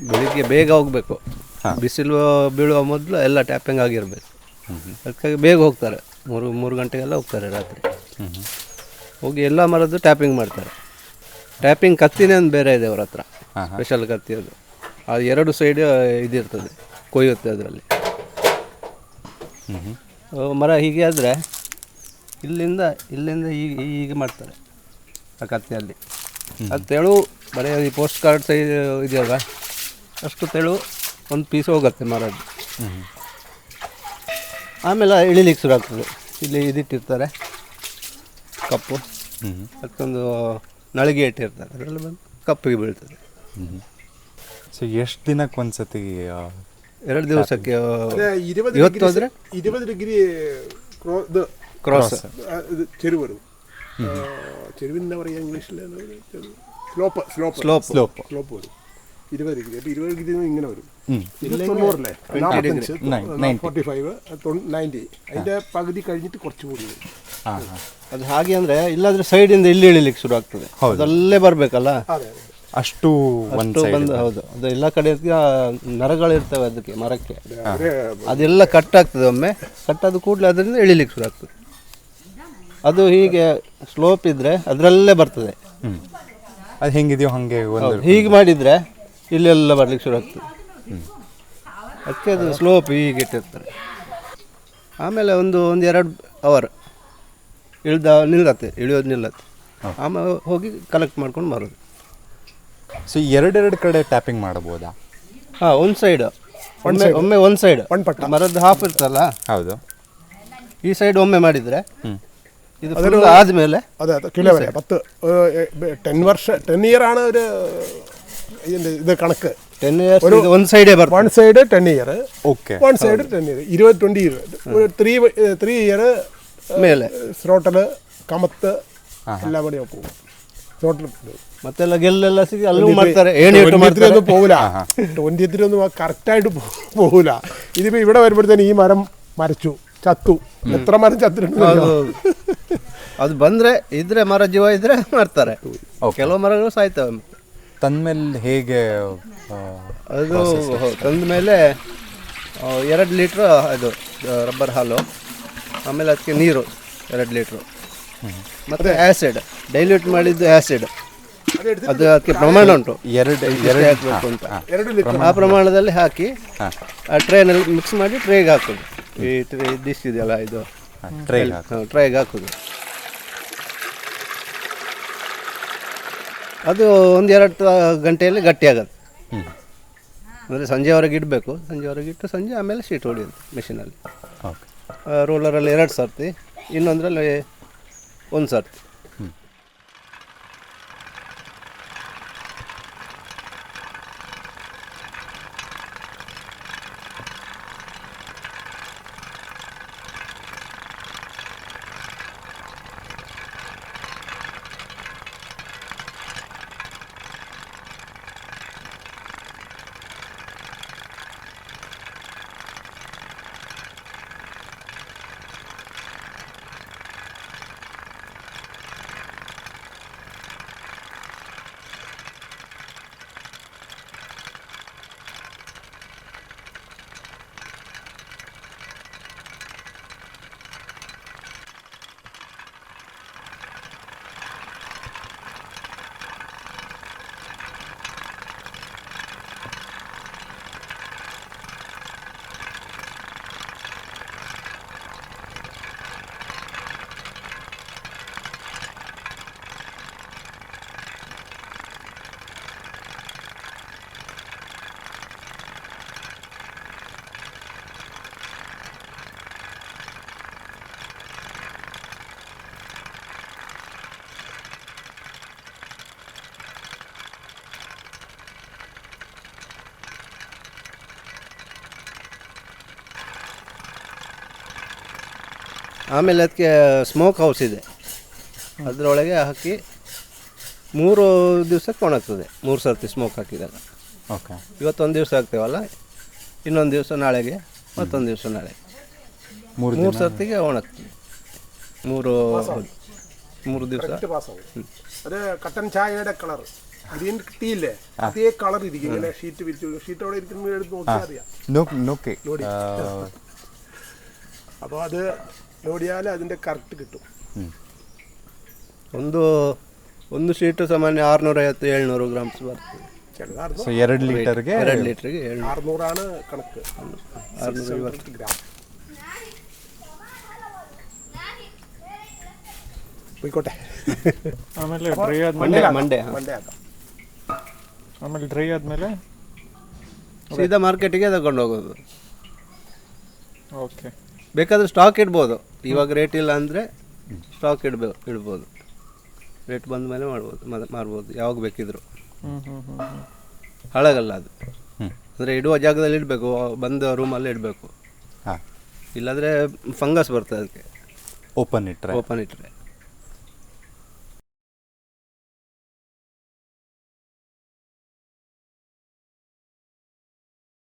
ಬೆಳಿಗ್ಗೆ ಬೇಗ ಹೋಗಬೇಕು, ಬಿಸಿಲು ಬೀಳುವ ಮೊದಲು ಎಲ್ಲ ಟ್ಯಾಪಿಂಗ್ ಆಗಿರಬೇಕು. ಅದಕ್ಕಾಗಿ ಬೇಗ ಹೋಗ್ತಾರೆ, 3 ಗಂಟೆಗೆಲ್ಲ ಹೋಗ್ತಾರೆ ರಾತ್ರಿ. ಹೋಗಿ ಎಲ್ಲ ಮರದ್ದು ಟ್ಯಾಪಿಂಗ್ ಮಾಡ್ತಾರೆ. ಟ್ಯಾಪಿಂಗ್ ಕತ್ತಿನೇ ಒಂದು ಬೇರೆ ಇದೆ ಅವ್ರ ಹತ್ರ, ಸ್ಪೆಷಲ್ ಕತ್ತಿ. ಅದು 2 ಸೈಡ್ ಇದಿರ್ತದೆ, ಕೊಯ್ಯುತ್ತೆ ಅದರಲ್ಲಿ. ಮರ ಹೀಗೆ ಆದರೆ ಇಲ್ಲಿಂದ ಹೀಗೆ ಮಾಡ್ತಾರೆ ಆ ಕತ್ತಿಯಲ್ಲಿ. ಅದು ತೆಳು ಬರೀ ಈ ಪೋಸ್ಟ್ ಕಾರ್ಡ್ ಸೈಜ್ ಇದೆಯಲ್ಲ ಅಷ್ಟು ತೆಳು ಒಂದು ಪೀಸ್ ಹೋಗುತ್ತೆ ಮರದ್ದು. ಆಮೇಲೆ ಇಳಿಲಿಕ್ಕೆ ಶುರು ಆಗ್ತದೆ. ಇಲ್ಲಿ ಇದಿಟ್ಟಿರ್ತಾರೆ ಕಪ್ಪು, ಅದಕ್ಕೊಂದು ನಳಿಗೆ ಇಟ್ಟಿರ್ತಾರೆ, ಅದರಲ್ಲಿ ಬಂದು ಕಪ್ಪಿಗೆ ಬೀಳ್ತದೆ. ಸೊ ಎಷ್ಟು ದಿನಕ್ಕೆ ಒಂದ್ಸತಿ? 2 ದಿವಸಕ್ಕೆ. ಇವತ್ತು ಹೋದರೆ 20 ಡಿಗ್ರಿ ಕ್ರಾಸ್ ചെരുവരും ചെരുവിനവരെ ഇംഗ്ലീഷിൽ slope slope slope slope slope വരും 20 ഡിഗ്രി. അപ്പോൾ 20 ഡിഗ്രി ഇങ്ങനെ വരും. 90 45 90 അതിൻ്റെ പകുതി കഴിഞ്ഞിട്ട് കുറച്ചുകൂടി വരും. ಅದು ಹಾಗೆ ಅಂದರೆ ಇಲ್ಲಾಂದರೆ ಸೈಡಿಂದ ಇಲ್ಲಿ ಇಳಿಲಿಕ್ಕೆ ಶುರು ಆಗ್ತದೆ, ಅದಲ್ಲೇ ಬರಬೇಕಲ್ಲ. ಅಷ್ಟು ಬಂದು ಹೌದು, ಅದು ಎಲ್ಲ ಕಡೆ ನರಗಳಿರ್ತವೆ ಅದಕ್ಕೆ, ಮರಕ್ಕೆ. ಅದೆಲ್ಲ ಕಟ್ಟಾಗ್ತದೆ. ಒಮ್ಮೆ ಕಟ್ಟಾದ ಕೂಡಲೇ ಅದರಿಂದ ಇಳಿಲಿಕ್ಕೆ ಶುರು ಆಗ್ತದೆ. ಅದು ಹೀಗೆ ಸ್ಲೋಪ್ ಇದ್ದರೆ ಅದರಲ್ಲೇ ಬರ್ತದೆ. ಅದು ಹೆಂಗಿದೆಯೋ ಹಾಗೆ ಹೀಗೆ ಮಾಡಿದರೆ ಇಲ್ಲೆಲ್ಲ ಬರ್ಲಿಕ್ಕೆ ಶುರು ಆಗ್ತದೆ. ಅದಕ್ಕೆ ಅದು ಸ್ಲೋಪ್ ಹೀಗೆ ಇಟ್ಟಿರ್ತಾರೆ. ಆಮೇಲೆ ಒಂದು 2 ಅವರ್ ಇಳಿಯೋದು ನಿಲ್ಲತ್ತೆ. ಆಮೇಲೆ ಹೋಗಿ ಕಲೆಕ್ಟ್ ಮಾಡ್ಕೊಂಡು ಬರೋದು. ಸೊ 2 ಕಡೆ ಟ್ಯಾಪಿಂಗ್ ಮಾಡ್ಬೋದಾ? ಹಾಂ, ಒಂದು ಸೈಡ್ ಒಮ್ಮೆ ಒಂದು ಸೈಡ್ ಮರದ್ದು ಹಾಫ್ ಇರ್ತಲ್ಲ, ಹೌದು, ಈ ಸೈಡ್ ಒಮ್ಮೆ ಮಾಡಿದರೆ ಇದು ಆದಮೇಲೆ അതെ കിളവരെ 10 ഇയർ ആണ് ഒരു ഇത് കണക്ക്. 10 years ಒಂದು ಸೈಡೇ ಬರ್ತದೆ. 1 side 10 year, okay, 1 side 10 year, 20 year, 3 year ಮೇಲೆ ಸ್ರೋಟಲ್ ಕಮತ್ ಎಲ್ಲ ಬಡಿ ಹೋಗ್ಬೋದು. ಸ್ರೋಟಲ್ ಮತ್ತೆಲ್ಲ ಗೆಲ್ಲೆಲ್ಲ ಸಿಗಿ ಅಲ್ಲೂ ಮಾಡ್ತಾರೆ. ഒന്നും പോകില്ല, 23 ഒന്നും കറക്റ്റായിട്ട് പോകില്ല. ഇതിപ്പോൾ ഇവിടെ വരുമ്പോഴത്തേന് ഈ മരം മരച്ചു ചത്തു, എത്ര മരം ചത്തിട്ടുണ്ട്. ಅದು ಬಂದರೆ ಇದ್ರೆ ಮರ ಜೀವ ಇದ್ರೆ ಮಾಡ್ತಾರೆ. ಕೆಲವು ಮರಗಳು ಸಾಯ್ತವೆ. ತಂದ್ಮೇಲೆ ಹೇಗೆ ಅದು ತಂದ ಮೇಲೆ 2 ಲೀಟ್ರ್ ಅದು ರಬ್ಬರ್ ಹಾಲು, ಆಮೇಲೆ ಅದಕ್ಕೆ ನೀರು 2 ಲೀಟ್ರು, ಮತ್ತು ಆ್ಯಸಿಡ್ ಡೈಲ್ಯೂಟ್ ಮಾಡಿದ್ದು ಆ್ಯಸಿಡ್. ಅದು ಅದಕ್ಕೆ ಪ್ರಮಾಣ ಉಂಟು, 2 ಹಾಕಬೇಕು ಅಂತ. ಆ ಪ್ರಮಾಣದಲ್ಲಿ ಹಾಕಿ ಆ ಟ್ರೇನಲ್ಲಿ ಮಿಕ್ಸ್ ಮಾಡಿ ಟ್ರೇಗೆ ಹಾಕೋದು. ಈ ಡಿಶ್ ಇದೆಯಲ್ಲ, ಇದು ಟ್ರೈಗೆ ಹಾಕೋದು. ಅದು 1-2 ಗಂಟೆಯಲ್ಲಿ ಗಟ್ಟಿಯಾಗತ್ತೆ. ಅಂದರೆ ಸಂಜೆವರೆಗೆ ಇಡಬೇಕು. ಸಂಜೆವರೆಗೆ ಇಟ್ಟು ಸಂಜೆ ಆಮೇಲೆ ಶೀಟ್ ಹೊಡಿಯೋದು ಮೆಷಿನಲ್ಲಿ. ರೋಲರಲ್ಲಿ 2 ಸರ್ತಿ, ಇನ್ನೊಂದರಲ್ಲಿ 1 ಸರ್ತಿ. ಆಮೇಲೆ ಅದಕ್ಕೆ ಸ್ಮೋಕ್ ಹೌಸ್ ಇದೆ, ಅದರೊಳಗೆ ಹಾಕಿ 3 ದಿವಸಕ್ಕೆ ಒಣಗ್ತದೆ. 3 ಸರ್ತಿ ಸ್ಮೋಕ್ ಹಾಕಿದಾಗ. ಓಕೆ, ಇವತ್ತೊಂದು ದಿವಸ ಹಾಕ್ತೇವಲ್ಲ, ಇನ್ನೊಂದು ದಿವಸ ನಾಳೆಗೆ, ಮತ್ತೊಂದು ದಿವಸ ನಾಳೆಗೆ, 3 ಸರ್ತಿಗೆ ಒಣಗ್ತದೆ. 3 3 ದಿವಸ കറക്റ്റ് പാസ്സാവും. അത് കട്ടൻ ചായയുടെ കളർ ഗ്രീൻ ടീ ഇല്ലേ അതേ കളർ ഇരിക്കും. ഇങ്ങനെ ഷീറ്റ് വിരിച്ചു ഷീറ്റ് അവിടെ ഇരിക്കുന്ന എടുത്ത് നോക്കിയാൽ അറിയാം. നോക്കി അപ്പോൾ അത് ലോഡ് ചെയ്യാൽ അതിൻ്റെ കറക്റ്റ് കിട്ടും. ಒಂದು ಶೀಟು ಸಾಮಾನ್ಯ 650-700 ಗ್ರಾಮ್ಸ್ ಬರ್ತದೆ. ചിലത് 2 ಲೀಟರ್ಗೆ 2 ಲೀಟ್ರಿಗೆ 600 ಕಣക്ക് 650 ഗ്രാം. പോയിക്കോട്ടെ. ಆಮೇಲೆ ಡ್ರೈ ಆದ್ಮೇಲೆ ಮಂಡೆ ಹಾക്കാം. ಆಮೇಲೆ ಡ್ರೈ ಆದ್ಮೇಲೆ ಸೀದಾ ಮಾರ್ಕೆಟಿಗೆ ತಗೊಂಡು ಹೋಗೋದು. ಓಕೆ. ಬೇಕಾದ್ರೆ ಸ್ಟಾಕ್ ಇಡ್ಬೋದು. ಇವಾಗ ರೇಟ್ ಇಲ್ಲ ಅಂದರೆ ಸ್ಟಾಕ್ ಇಡ್ಬೋದು. ರೇಟ್ ಬಂದ ಮೇಲೆ ಮಾರ್ಬೋದು ಯಾವಾಗ ಬೇಕಿದ್ರು. ಹಾಳಾಗಲ್ಲ ಅದು. ಅಂದರೆ ಇಡುವ ಜಾಗದಲ್ಲಿ ಇಡಬೇಕು, ಬಂದ ರೂಮಲ್ಲಿ ಇಡಬೇಕು. ಹಾಂ, ಇಲ್ಲಾಂದರೆ ಫಂಗಸ್ ಬರ್ತದೆ ಅದಕ್ಕೆ ಓಪನ್ ಇಟ್ಟರೆ.